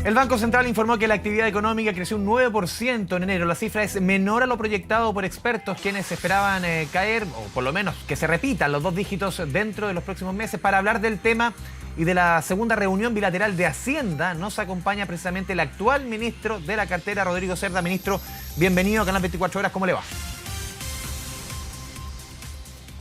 El Banco Central informó que la actividad económica creció un 9% en enero. La cifra es menor a lo proyectado por expertos, quienes esperaban caer, o por lo menos que se repitan los dos dígitos dentro de los próximos meses. Para hablar del tema y de la segunda reunión bilateral de Hacienda, nos acompaña precisamente el actual ministro de la cartera, Rodrigo Cerda. Ministro, bienvenido a Canal 24 Horas. ¿Cómo le va?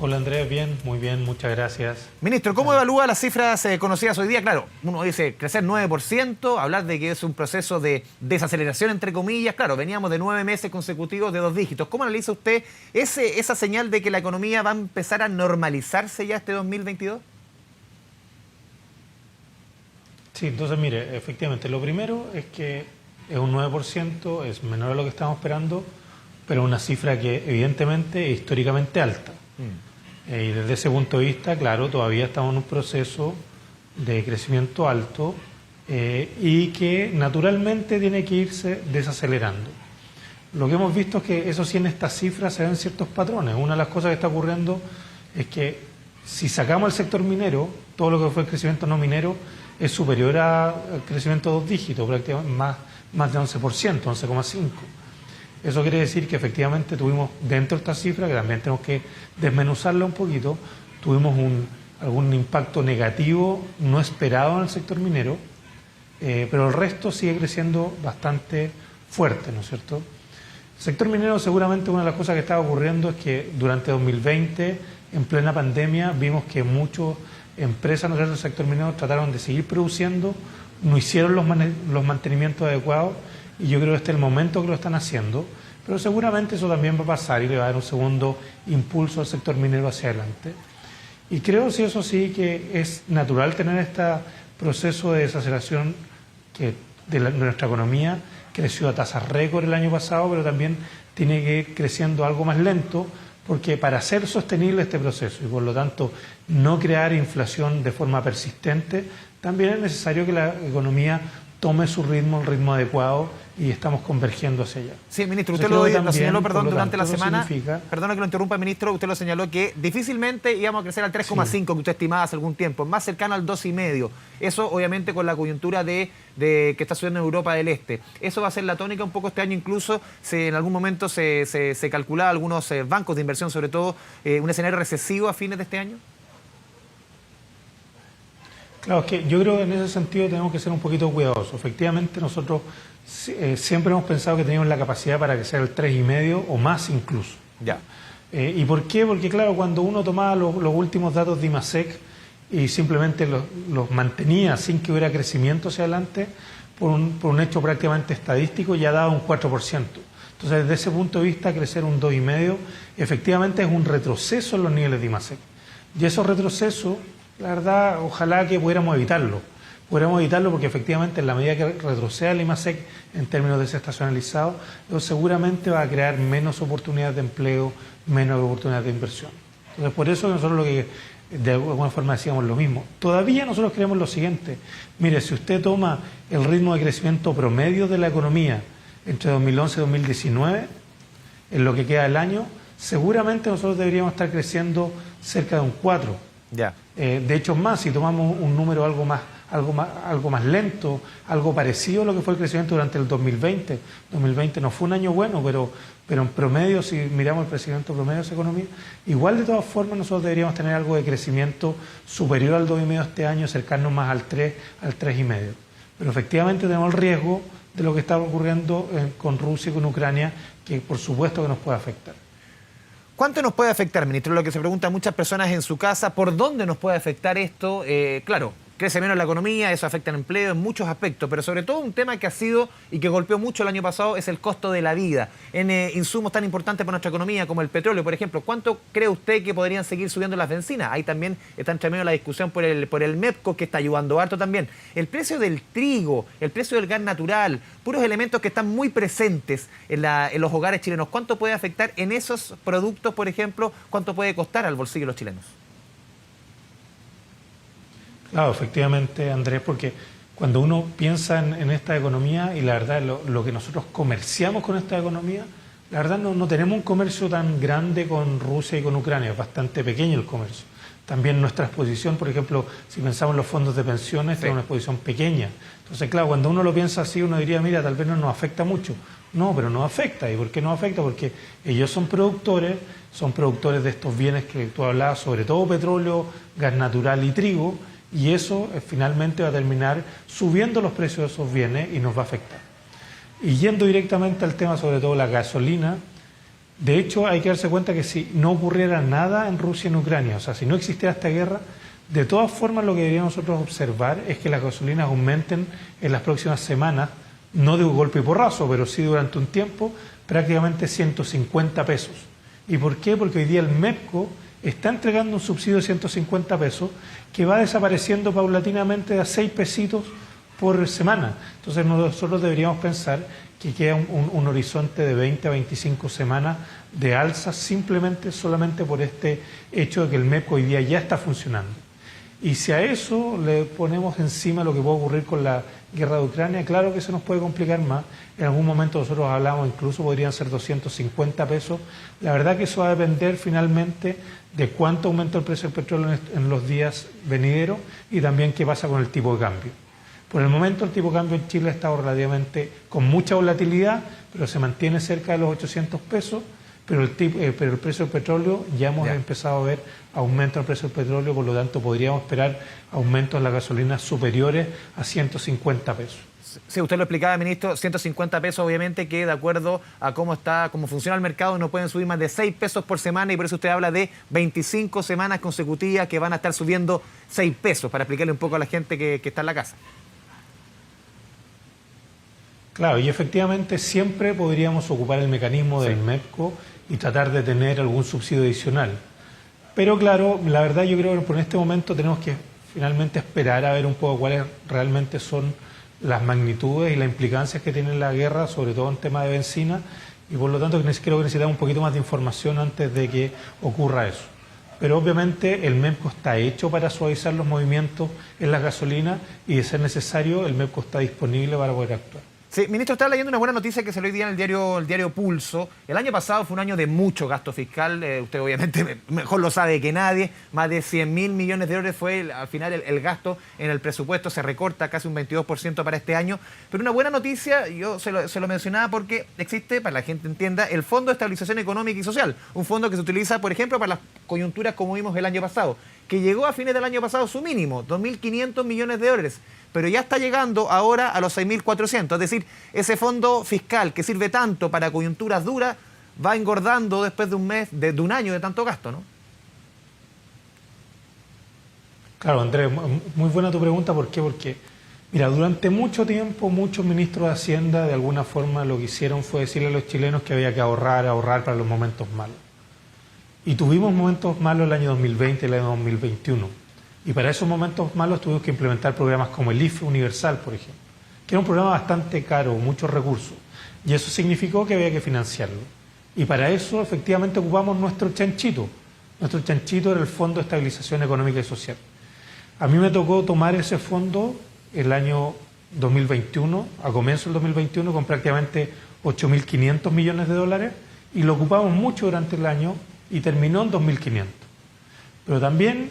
Hola Andrés, bien, muy bien, muchas gracias. Ministro, ¿cómo evalúa las cifras conocidas hoy día? Claro, uno dice crecer 9%, hablar de que es un proceso de desaceleración entre comillas. Claro, veníamos de 9 meses consecutivos de dos dígitos. ¿Cómo analiza usted esa señal de que la economía va a empezar a normalizarse ya este 2022? Sí, entonces mire, efectivamente, lo primero es que es un 9%, es menor a lo que estábamos esperando, pero una cifra que evidentemente es históricamente alta. Y desde ese punto de vista, claro, todavía estamos en un proceso de crecimiento alto y que naturalmente tiene que irse desacelerando. Lo que hemos visto es que, eso sí, en estas cifras se ven ciertos patrones. Una de las cosas que está ocurriendo es que si sacamos el sector minero, todo lo que fue el crecimiento no minero es superior al crecimiento de dos dígitos, prácticamente más de 11%, 11,5%. Eso quiere decir que efectivamente tuvimos dentro de esta cifra, que también tenemos que desmenuzarla un poquito, tuvimos algún impacto negativo no esperado en el sector minero, pero el resto sigue creciendo bastante fuerte, ¿no es cierto? El sector minero, seguramente una de las cosas que estaba ocurriendo es que durante 2020, en plena pandemia, vimos que muchas empresas del sector minero trataron de seguir produciendo, no hicieron los mantenimientos adecuados, y yo creo que este es el momento que lo están haciendo, pero seguramente eso también va a pasar y le va a dar un segundo impulso al sector minero hacia adelante. Y creo, sí, eso sí, que es natural tener este proceso de desaceleración que de nuestra economía creció a tasas récord el año pasado, pero también tiene que ir creciendo algo más lento, porque para hacer sostenible este proceso y por lo tanto no crear inflación de forma persistente, también es necesario que la economía tome su ritmo, el ritmo adecuado, y estamos convergiendo hacia allá. Sí, ministro, usted lo señaló, durante la semana. Perdona que lo interrumpa, ministro, usted lo señaló que difícilmente íbamos a crecer al 3,5 sí, que usted estimaba hace algún tiempo, más cercano al 2,5. Eso, obviamente, con la coyuntura de que está sucediendo en Europa del Este. Eso va a ser la tónica un poco este año, incluso en algún momento se calculaba, algunos bancos de inversión, sobre todo, un escenario recesivo a fines de este año. Claro, es que yo creo que en ese sentido tenemos que ser un poquito cuidadosos. Efectivamente, nosotros siempre hemos pensado que teníamos la capacidad para crecer el 3,5 o más incluso. Ya. ¿Y por qué? Porque claro, cuando uno tomaba los últimos datos de IMASEC y simplemente los mantenía sin que hubiera crecimiento hacia adelante, por un hecho prácticamente estadístico, ya daba un 4%. Entonces, desde ese punto de vista, crecer un 2,5 efectivamente es un retroceso en los niveles de IMASEC. Y esos retrocesos, la verdad, ojalá que pudiéramos evitarlo. Porque efectivamente en la medida que retroceda el IMASEC en términos desestacionalizados, seguramente va a crear menos oportunidades de empleo, menos oportunidades de inversión. Entonces, por eso nosotros lo que de alguna forma decíamos lo mismo. Todavía nosotros creemos lo siguiente. Mire, si usted toma el ritmo de crecimiento promedio de la economía entre 2011 y 2019, en lo que queda del año, seguramente nosotros deberíamos estar creciendo cerca de un 4. Ya. De hecho, más, si tomamos un número algo más lento, algo parecido a lo que fue el crecimiento durante el 2020. 2020 no fue un año bueno, pero en promedio, si miramos el crecimiento promedio de esa economía, igual de todas formas nosotros deberíamos tener algo de crecimiento superior al 2,5 este año, acercarnos más al 3, al 3,5. Pero efectivamente tenemos el riesgo de lo que está ocurriendo con Rusia y con Ucrania, que por supuesto que nos puede afectar. ¿Cuánto nos puede afectar, ministro? Lo que se preguntan muchas personas en su casa, ¿por dónde nos puede afectar esto? Claro, crece menos la economía, eso afecta el empleo en muchos aspectos, pero sobre todo un tema que ha sido y que golpeó mucho el año pasado es el costo de la vida. En insumos tan importantes para nuestra economía como el petróleo, por ejemplo, ¿cuánto cree usted que podrían seguir subiendo las bencinas? Ahí también está entre medio la discusión por el MEPCO, que está ayudando harto también. El precio del trigo, el precio del gas natural, puros elementos que están muy presentes en los hogares chilenos. ¿Cuánto puede afectar en esos productos, por ejemplo? ¿Cuánto puede costar al bolsillo de los chilenos? Claro, efectivamente, Andrés, porque cuando uno piensa en esta economía y la verdad lo que nosotros comerciamos con esta economía, la verdad no tenemos un comercio tan grande con Rusia y con Ucrania, es bastante pequeño el comercio. También nuestra exposición, por ejemplo, si pensamos en los fondos de pensiones, tiene una exposición pequeña. Entonces, claro, cuando uno lo piensa así, uno diría, mira, tal vez no nos afecta mucho. No, pero nos afecta. ¿Y por qué nos afecta? Porque ellos son productores de estos bienes que tú hablabas, sobre todo petróleo, gas natural y trigo, y eso finalmente va a terminar subiendo los precios de esos bienes y nos va a afectar. Y yendo directamente al tema, sobre todo la gasolina, de hecho hay que darse cuenta que si no ocurriera nada en Rusia y en Ucrania, o sea, si no existiera esta guerra, de todas formas lo que deberíamos nosotros observar es que las gasolinas aumenten en las próximas semanas, no de un golpe y porrazo, pero sí durante un tiempo, prácticamente 150 pesos. ¿Y por qué? Porque hoy día el MEPCO está entregando un subsidio de 150 pesos que va desapareciendo paulatinamente a 6 pesitos por semana. Entonces nosotros deberíamos pensar que queda un horizonte de 20 a 25 semanas de alza solamente por este hecho de que el MEPCO hoy día ya está funcionando. Y si a eso le ponemos encima lo que puede ocurrir con la guerra de Ucrania, claro que se nos puede complicar más. En algún momento nosotros hablamos, incluso podrían ser 250 pesos. La verdad que eso va a depender finalmente de cuánto aumenta el precio del petróleo en los días venideros y también qué pasa con el tipo de cambio. Por el momento el tipo de cambio en Chile ha estado relativamente con mucha volatilidad, pero se mantiene cerca de los 800 pesos, pero el precio del petróleo ya hemos empezado a ver aumento del precio del petróleo, por lo tanto podríamos esperar aumentos en la gasolina superiores a 150 pesos. Sí, usted lo explicaba, ministro, 150 pesos obviamente que de acuerdo a cómo funciona el mercado no pueden subir más de 6 pesos por semana y por eso usted habla de 25 semanas consecutivas que van a estar subiendo 6 pesos, para explicarle un poco a la gente que está en la casa. Claro, y efectivamente siempre podríamos ocupar el mecanismo del MEPCO y tratar de tener algún subsidio adicional. Pero claro, la verdad yo creo que por este momento tenemos que finalmente esperar a ver un poco cuáles realmente son las magnitudes y las implicancias que tiene la guerra, sobre todo en tema de benzina, y por lo tanto creo que necesitamos un poquito más de información antes de que ocurra eso. Pero obviamente el MEPCO está hecho para suavizar los movimientos en las gasolinas y de ser necesario el MEPCO está disponible para poder actuar. Sí, ministro, estaba leyendo una buena noticia que salió hoy día en el diario Pulso. El año pasado fue un año de mucho gasto fiscal, usted obviamente mejor lo sabe que nadie, más de 100.000 millones de dólares fue al final el gasto en el presupuesto, se recorta casi un 22% para este año. Pero una buena noticia, yo se lo mencionaba porque existe, para que la gente entienda, el Fondo de Estabilización Económica y Social, un fondo que se utiliza, por ejemplo, para las coyunturas como vimos el año pasado, que llegó a fines del año pasado su mínimo, 2.500 millones de dólares. Pero ya está llegando ahora a los 6.400. Es decir, ese fondo fiscal que sirve tanto para coyunturas duras va engordando después de un año de tanto gasto, ¿no? Claro, Andrés, muy buena tu pregunta. ¿Por qué? Porque, mira, durante mucho tiempo muchos ministros de Hacienda de alguna forma lo que hicieron fue decirle a los chilenos que había que ahorrar para los momentos malos. Y tuvimos momentos malos el año 2020 y el año 2021. Y para esos momentos malos tuvimos que implementar programas como el IFE Universal, por ejemplo, que era un programa bastante caro, muchos recursos, y eso significó que había que financiarlo. Y para eso efectivamente ocupamos nuestro chanchito. Nuestro chanchito era el Fondo de Estabilización Económica y Social. A mí me tocó tomar ese fondo el año 2021, a comienzo del 2021, con prácticamente 8.500 millones de dólares, y lo ocupamos mucho durante el año y terminó en 2.500. Pero también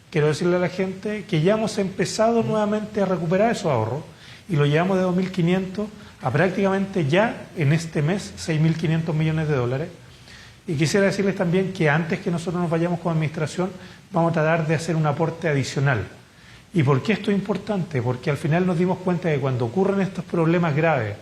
quiero decirle a la gente que ya hemos empezado nuevamente a recuperar esos ahorros y lo llevamos de 2.500 a prácticamente ya en este mes 6.500 millones de dólares. Y quisiera decirles también que antes que nosotros nos vayamos como administración vamos a tratar de hacer un aporte adicional. ¿Y por qué esto es importante? Porque al final nos dimos cuenta de que cuando ocurren estos problemas graves,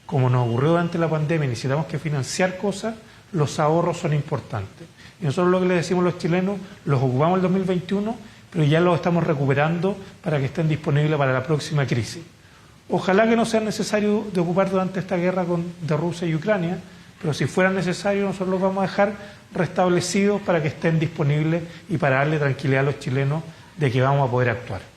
como nos ocurrió durante la pandemia, necesitamos que financiar cosas, los ahorros son importantes. Y nosotros lo que le decimos a los chilenos, los ocupamos el 2021, pero ya los estamos recuperando para que estén disponibles para la próxima crisis. Ojalá que no sea necesario de ocupar durante esta guerra de Rusia y Ucrania, pero si fuera necesario nosotros los vamos a dejar restablecidos para que estén disponibles y para darle tranquilidad a los chilenos de que vamos a poder actuar.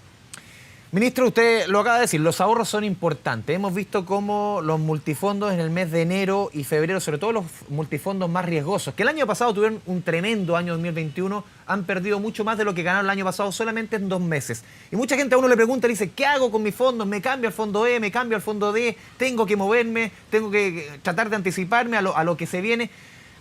Ministro, usted lo acaba de decir, los ahorros son importantes. Hemos visto cómo los multifondos en el mes de enero y febrero, sobre todo los multifondos más riesgosos, que el año pasado tuvieron un tremendo año 2021, han perdido mucho más de lo que ganaron el año pasado solamente en 2 meses. Y mucha gente a uno le pregunta, le dice, ¿qué hago con mis fondos? ¿Me cambio al fondo E? ¿Me cambio al fondo D? ¿Tengo que moverme? ¿Tengo que tratar de anticiparme a lo que se viene?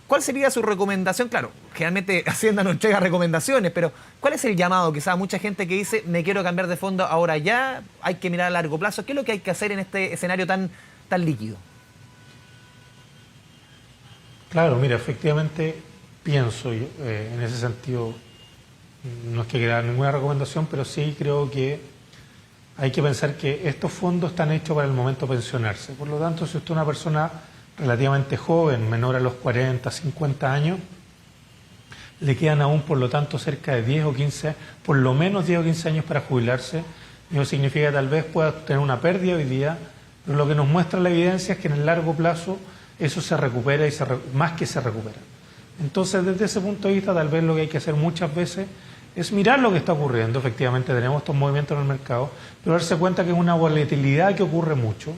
¿Cuál sería su recomendación? Claro, generalmente Hacienda no entrega recomendaciones, pero ¿cuál es el llamado? Quizás mucha gente que dice, me quiero cambiar de fondo ahora ya, hay que mirar a largo plazo. ¿Qué es lo que hay que hacer en este escenario tan líquido? Claro, mira, efectivamente pienso yo, en ese sentido, no es que quiera dar ninguna recomendación, pero sí creo que hay que pensar que estos fondos están hechos para el momento de pensionarse. Por lo tanto, si usted es una persona relativamente joven, menor a los 40, 50 años, le quedan aún, por lo tanto, cerca de 10 o 15, por lo menos 10 o 15 años para jubilarse. Y eso significa que tal vez pueda tener una pérdida hoy día, pero lo que nos muestra la evidencia es que en el largo plazo eso se recupera y más que se recupera. Entonces, desde ese punto de vista, tal vez lo que hay que hacer muchas veces es mirar lo que está ocurriendo. Efectivamente, tenemos estos movimientos en el mercado, pero darse cuenta que es una volatilidad que ocurre mucho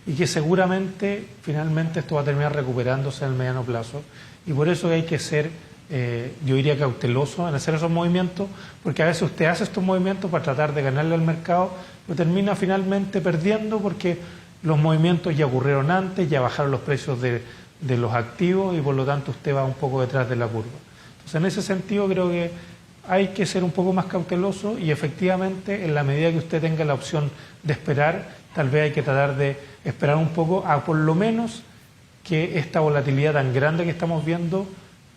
y que seguramente, finalmente, esto va a terminar recuperándose en el mediano plazo. Y por eso hay que ser, yo diría, cauteloso en hacer esos movimientos, porque a veces usted hace estos movimientos para tratar de ganarle al mercado, pero termina finalmente perdiendo porque los movimientos ya ocurrieron antes, ya bajaron los precios de los activos y por lo tanto usted va un poco detrás de la curva. Entonces, en ese sentido creo que hay que ser un poco más cauteloso y efectivamente en la medida que usted tenga la opción de esperar, tal vez hay que tratar de esperar un poco a por lo menos que esta volatilidad tan grande que estamos viendo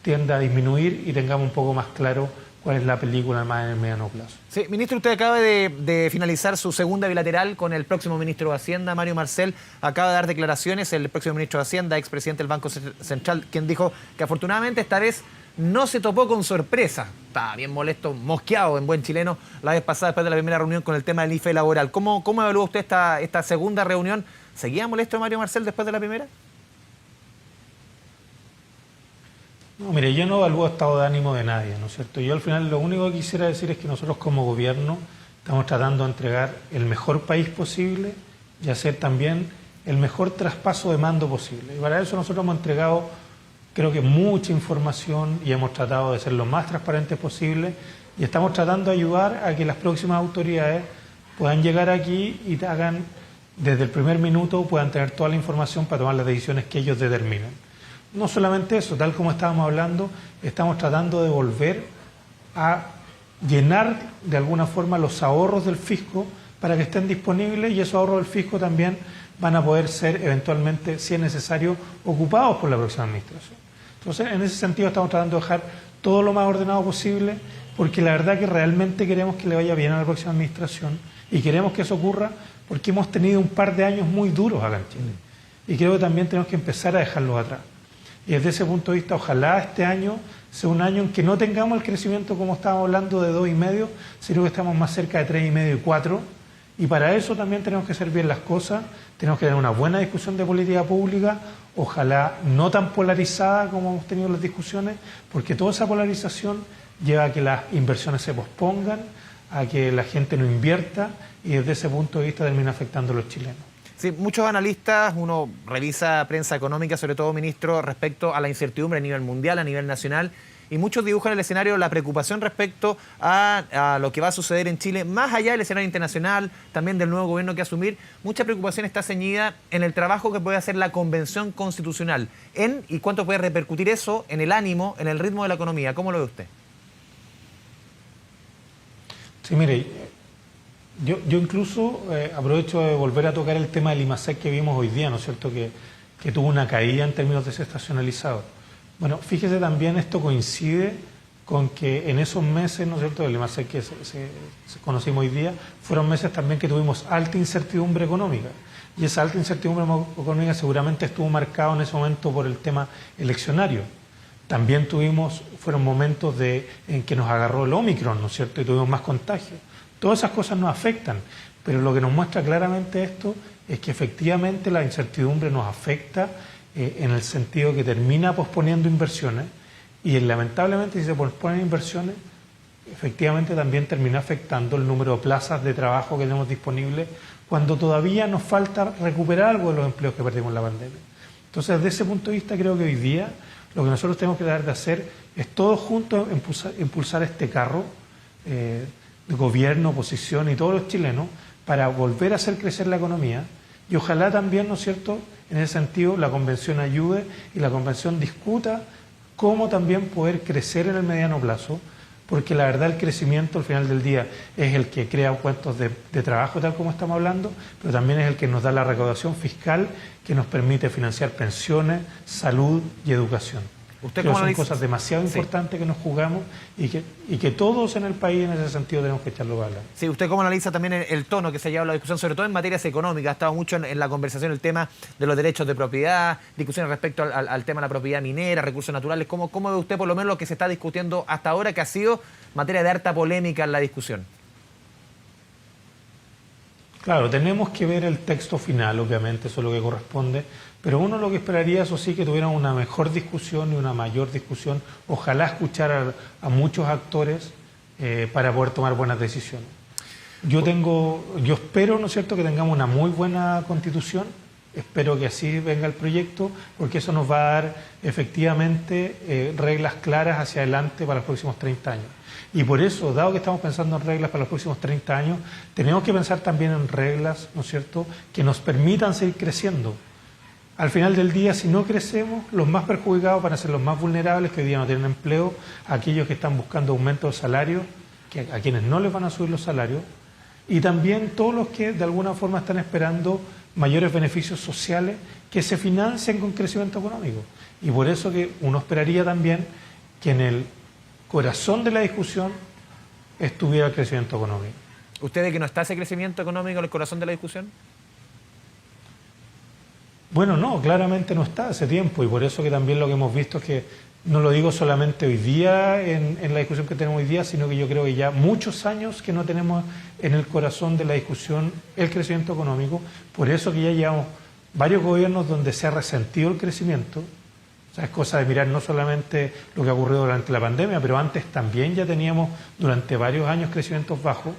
tienda a disminuir y tengamos un poco más claro cuál es la película más en el mediano plazo. Sí, ministro, usted acaba de finalizar su segunda bilateral con el próximo ministro de Hacienda, Mario Marcel. Acaba de dar declaraciones el próximo ministro de Hacienda, expresidente del Banco Central, quien dijo que afortunadamente esta vez no se topó con sorpresa. Estaba bien molesto, mosqueado en buen chileno la vez pasada después de la primera reunión con el tema del IFE laboral. ¿Cómo evalúa usted esta segunda reunión? ¿Seguía molesto Mario Marcel después de la primera? No, mire, yo no evalúo estado de ánimo de nadie, ¿no es cierto? Yo al final lo único que quisiera decir es que nosotros como gobierno estamos tratando de entregar el mejor país posible y hacer también el mejor traspaso de mando posible. Y para eso nosotros hemos entregado, creo que mucha información y hemos tratado de ser lo más transparentes posible y estamos tratando de ayudar a que las próximas autoridades puedan llegar aquí y hagan, desde el primer minuto, puedan tener toda la información para tomar las decisiones que ellos determinen. No solamente eso, tal como estábamos hablando, estamos tratando de volver a llenar de alguna forma los ahorros del fisco para que estén disponibles y esos ahorros del fisco también van a poder ser eventualmente, si es necesario, ocupados por la próxima administración. Entonces, en ese sentido estamos tratando de dejar todo lo más ordenado posible porque la verdad que realmente queremos que le vaya bien a la próxima administración y queremos que eso ocurra porque hemos tenido un par de años muy duros acá en Chile y creo que también tenemos que empezar a dejarlos atrás. Y desde ese punto de vista, ojalá este año sea un año en que no tengamos el crecimiento como estábamos hablando de 2,5, sino que estamos más cerca de 3,5 y 4. Y para eso también tenemos que hacer bien las cosas, tenemos que tener una buena discusión de política pública, ojalá no tan polarizada como hemos tenido las discusiones, porque toda esa polarización lleva a que las inversiones se pospongan, a que la gente no invierta y desde ese punto de vista termina afectando a los chilenos. Sí, muchos analistas, uno revisa prensa económica, sobre todo, ministro, respecto a la incertidumbre a nivel mundial, a nivel nacional, y muchos dibujan el escenario la preocupación respecto a lo que va a suceder en Chile, más allá del escenario internacional, también del nuevo gobierno que asumir. Mucha preocupación está ceñida en el trabajo que puede hacer la Convención Constitucional, y cuánto puede repercutir eso en el ánimo, en el ritmo de la economía. ¿Cómo lo ve usted? Sí, mire, yo incluso aprovecho de volver a tocar el tema del IMASEC que vimos hoy día, ¿no es cierto?, que tuvo una caída en términos desestacionalizados. Bueno, fíjese también, esto coincide con que en esos meses, ¿no es cierto?, del IMASEC que se conocimos hoy día, fueron meses también que tuvimos alta incertidumbre económica. Y esa alta incertidumbre económica seguramente estuvo marcada en ese momento por el tema eleccionario. También fueron momentos en que nos agarró el Ómicron, ¿no es cierto?, y tuvimos más contagios. Todas esas cosas nos afectan, pero lo que nos muestra claramente esto es que efectivamente la incertidumbre nos afecta en el sentido que termina posponiendo inversiones y lamentablemente si se posponen inversiones, efectivamente también termina afectando el número de plazas de trabajo que tenemos disponibles cuando todavía nos falta recuperar algo de los empleos que perdimos en la pandemia. Entonces, desde ese punto de vista, creo que hoy día lo que nosotros tenemos que tratar de hacer es todos juntos impulsar este carro de gobierno, oposición y todos los chilenos para volver a hacer crecer la economía y ojalá también, ¿no es cierto?, en ese sentido la Convención ayude y la Convención discuta como también poder crecer en el mediano plazo, porque la verdad el crecimiento al final del día es el que crea puestos de trabajo, tal como estamos hablando, pero también es el que nos da la recaudación fiscal que nos permite financiar pensiones, salud y educación. Creo que son cosas demasiado importantes que nos jugamos y que todos en el país en ese sentido tenemos que echarlo para adelante. Sí, ¿usted cómo analiza también el tono que se ha llevado la discusión, sobre todo en materias económicas? Ha estado mucho en la conversación el tema de los derechos de propiedad, discusiones respecto al tema de la propiedad minera, recursos naturales. ¿Cómo ve usted por lo menos lo que se está discutiendo hasta ahora, que ha sido materia de harta polémica en la discusión? Claro, tenemos que ver el texto final, obviamente, eso es lo que corresponde, pero uno lo que esperaría, eso sí, que tuvieran una mejor discusión y una mayor discusión, ojalá escuchar a muchos actores para poder tomar buenas decisiones. Yo espero, ¿no es cierto?, que tengamos una muy buena constitución, espero que así venga el proyecto, porque eso nos va a dar efectivamente reglas claras hacia adelante para los próximos 30 años. Y por eso, dado que estamos pensando en reglas para los próximos 30 años, tenemos que pensar también en reglas, ¿no es cierto?, que nos permitan seguir creciendo. Al final del día, si no crecemos, los más perjudicados van a ser los más vulnerables, que hoy día no tienen empleo, aquellos que están buscando aumento de salario, a quienes no les van a subir los salarios, y también todos los que de alguna forma están esperando mayores beneficios sociales que se financien con crecimiento económico. Y por eso que uno esperaría también que en el corazón de la discusión estuviera el crecimiento económico. ¿Usted ve que no está ese crecimiento económico en el corazón de la discusión? Bueno, no, claramente no está hace tiempo, y por eso que también lo que hemos visto es que, no lo digo solamente hoy día en la discusión que tenemos hoy día, sino que yo creo que ya muchos años que no tenemos en el corazón de la discusión el crecimiento económico, por eso que ya llevamos varios gobiernos donde se ha resentido el crecimiento. O sea, es cosa de mirar no solamente lo que ha ocurrido durante la pandemia, pero antes también ya teníamos durante varios años crecimientos bajos,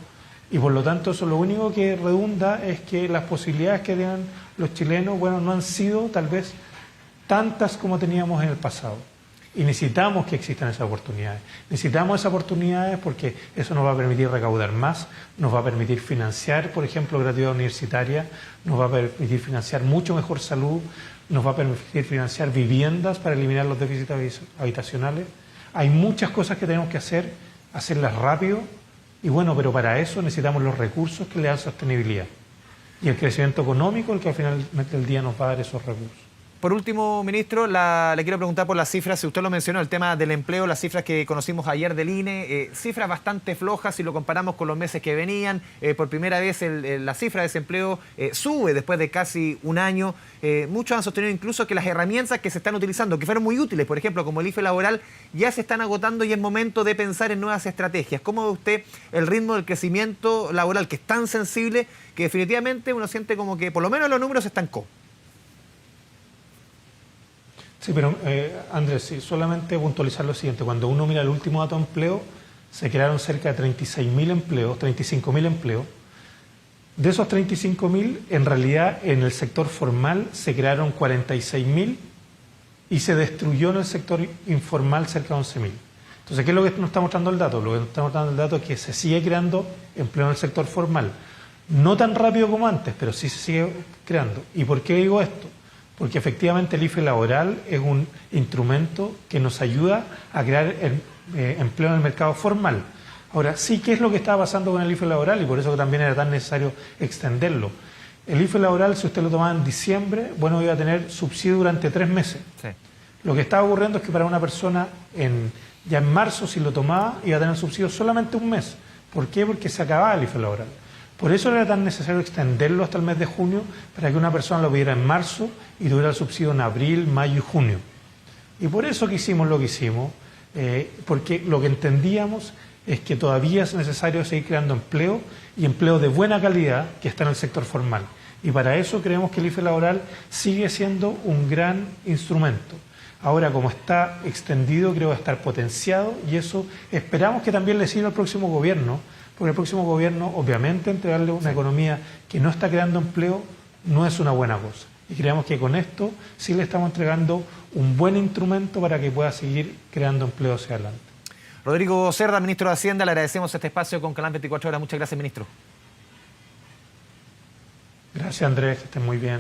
y por lo tanto eso lo único que redunda es que las posibilidades que tienen los chilenos, bueno, no han sido tal vez tantas como teníamos en el pasado. Y necesitamos que existan esas oportunidades. Necesitamos esas oportunidades porque eso nos va a permitir recaudar más, nos va a permitir financiar, por ejemplo, gratuidad universitaria, nos va a permitir financiar mucho mejor salud, nos va a permitir financiar viviendas para eliminar los déficits habitacionales. Hay muchas cosas que tenemos que hacer, hacerlas rápido, y bueno, pero para eso necesitamos los recursos que le dan sostenibilidad. Y el crecimiento económico, el que al final del día nos va a dar esos recursos. Por último, ministro, le quiero preguntar por las cifras. Si usted lo mencionó, el tema del empleo, las cifras que conocimos ayer del INE, cifras bastante flojas si lo comparamos con los meses que venían. Por primera vez la cifra de desempleo sube después de casi un año. Muchos han sostenido incluso que las herramientas que se están utilizando, que fueron muy útiles, por ejemplo, como el IFE laboral, ya se están agotando y es momento de pensar en nuevas estrategias. ¿Cómo ve usted el ritmo del crecimiento laboral, que es tan sensible, que definitivamente uno siente como que por lo menos los números se estancó? Sí, pero Andrés, sí, solamente puntualizar lo siguiente. Cuando uno mira el último dato de empleo, se crearon cerca de 36.000 empleos, 35.000 empleos. De esos 35.000, en realidad en el sector formal se crearon 46.000 y se destruyó en el sector informal cerca de 11.000. Entonces, ¿qué es lo que nos está mostrando el dato? Lo que nos está mostrando el dato es que se sigue creando empleo en el sector formal. No tan rápido como antes, pero sí se sigue creando. ¿Y por qué digo esto? Porque efectivamente el IFE laboral es un instrumento que nos ayuda a crear empleo en el mercado formal. Ahora, sí, ¿qué es lo que estaba pasando con el IFE laboral? Y por eso que también era tan necesario extenderlo. El IFE laboral, si usted lo tomaba en diciembre, bueno, iba a tener subsidio durante 3 meses. Sí. Lo que estaba ocurriendo es que para una persona ya en marzo, si lo tomaba, iba a tener subsidio solamente un mes. ¿Por qué? Porque se acababa el IFE laboral. Por eso era tan necesario extenderlo hasta el mes de junio, para que una persona lo pidiera en marzo y tuviera el subsidio en abril, mayo y junio. Y por eso que hicimos lo que hicimos, porque lo que entendíamos es que todavía es necesario seguir creando empleo, y empleo de buena calidad que está en el sector formal. Y para eso creemos que el IFE laboral sigue siendo un gran instrumento. Ahora, como está extendido, creo que va a estar potenciado, y eso esperamos que también le sirva al próximo gobierno, porque el próximo gobierno, obviamente, entregarle una economía que no está creando empleo no es una buena cosa. Y creemos que con esto sí le estamos entregando un buen instrumento para que pueda seguir creando empleo hacia adelante. Rodrigo Cerda, ministro de Hacienda, le agradecemos este espacio con Canal 24 Horas. Muchas gracias, ministro. Gracias, Andrés, que estén muy bien.